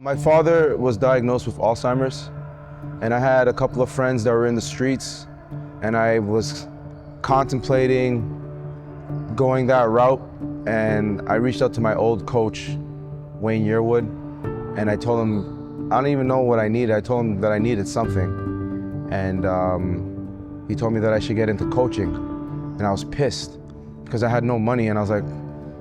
My father was diagnosed with Alzheimer's, and I had a couple of friends that were in the streets, and I was contemplating going that route, and I reached out to my old coach, Wayne Yearwood, and I told him, I don't even know what I needed. I told him that I needed something, and he told me that I should get into coaching, and I was pissed because I had no money, and I was like,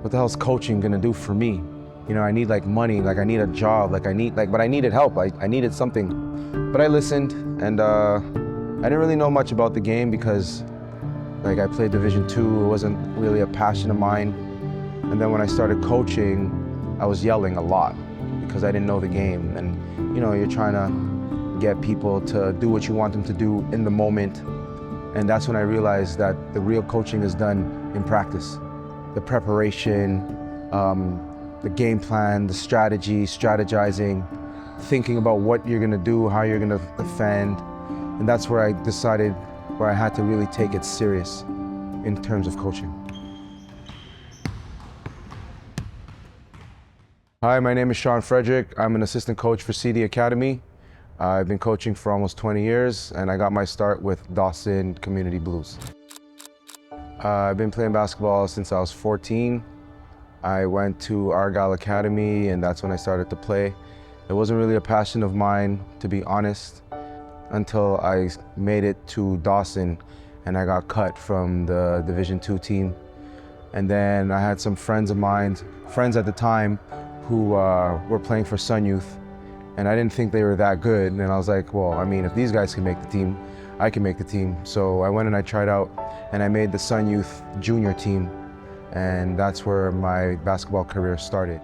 what the hell is coaching gonna do for me? You know, I need like money, like I need a job, but I needed help, I needed something. But I listened, and I didn't really know much about the game because like I played Division II, it wasn't really a passion of mine. And then when I started coaching, I was yelling a lot because I didn't know the game. And you know, you're trying to get people to do what you want them to do in the moment. And that's when I realized that the real coaching is done in practice. The preparation, the game plan, the strategy, strategizing, thinking about what you're gonna do, how you're gonna defend. And that's where I decided where I had to really take it serious in terms of coaching. Hi, my name is Sean Frederick. I'm an assistant coach for CD Academy. I've been coaching for almost 20 years, and I got my start with Dawson Community Blues. I've been playing basketball since I was 14. I went to Argyle Academy, and that's when I started to play. It wasn't really a passion of mine, to be honest, until I made it to Dawson and I got cut from the Division II team. And then I had some friends of mine, friends at the time, who were playing for Sun Youth, and I didn't think they were that good. And I was like, well, I mean, if these guys can make the team, I can make the team. So I went and I tried out, and I made the Sun Youth junior team. And that's where my basketball career started.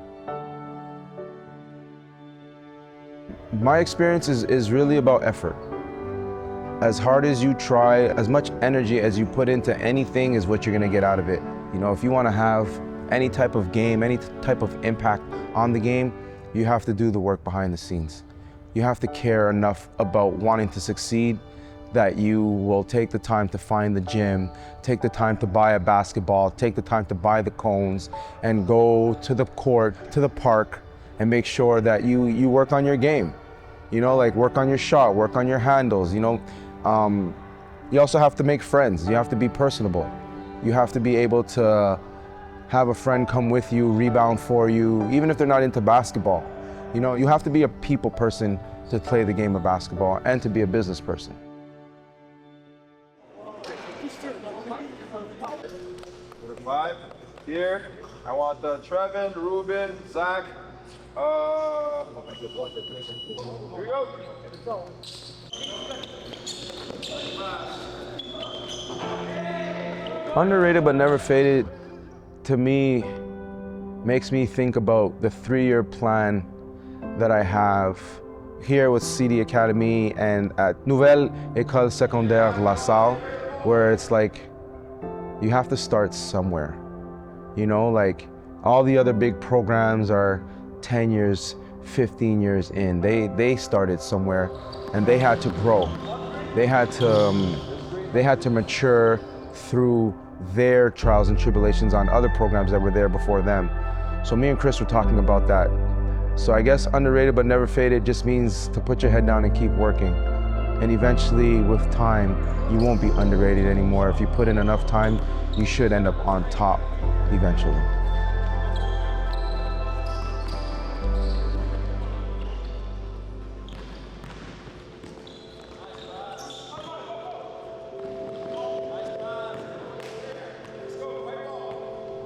My experience is really about effort. As hard as you try, as much energy as you put into anything is what you're gonna get out of it. You know, if you wanna have any type of game, any type of impact on the game, you have to do the work behind the scenes. You have to care enough about wanting to succeed that you will take the time to find the gym, take the time to buy a basketball, take the time to buy the cones, and go to the court, to the park, and make sure that you work on your game. You know, like work on your shot, work on your handles, you know. You also have to make friends. You have to be personable. You have to be able to have a friend come with you, rebound for you, even if they're not into basketball. You know, you have to be a people person to play the game of basketball and to be a business person. Five, here. I want Trevin, Ruben, Zach. Here we go. Underrated but never faded, to me, makes me think about the 3-year plan that I have here with CD Academy and at Nouvelle École Secondaire La Salle, where it's like, you have to start somewhere. You know, like all the other big programs are 10 years, 15 years in. They started somewhere and they had to grow. They had to mature through their trials and tribulations on other programs that were there before them. So me and Chris were talking about that. So I guess underrated but never faded just means to put your head down and keep working. And eventually, with time, you won't be underrated anymore. If you put in enough time, you should end up on top eventually.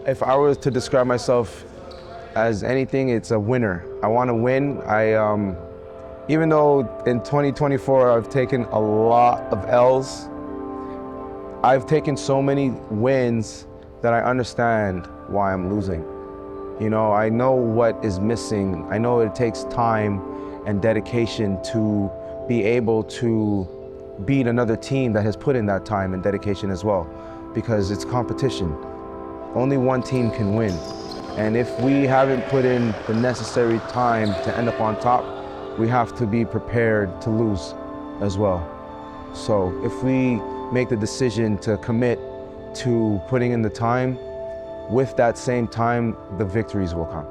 If I were to describe myself as anything, it's a winner. I want to win. Even though in 2024 I've taken a lot of L's, I've taken so many wins that I understand why I'm losing. You know, I know what is missing. I know it takes time and dedication to be able to beat another team that has put in that time and dedication as well, because it's competition. Only one team can win. And if we haven't put in the necessary time to end up on top, we have to be prepared to lose as well. So if we make the decision to commit to putting in the time, with that same time, the victories will come.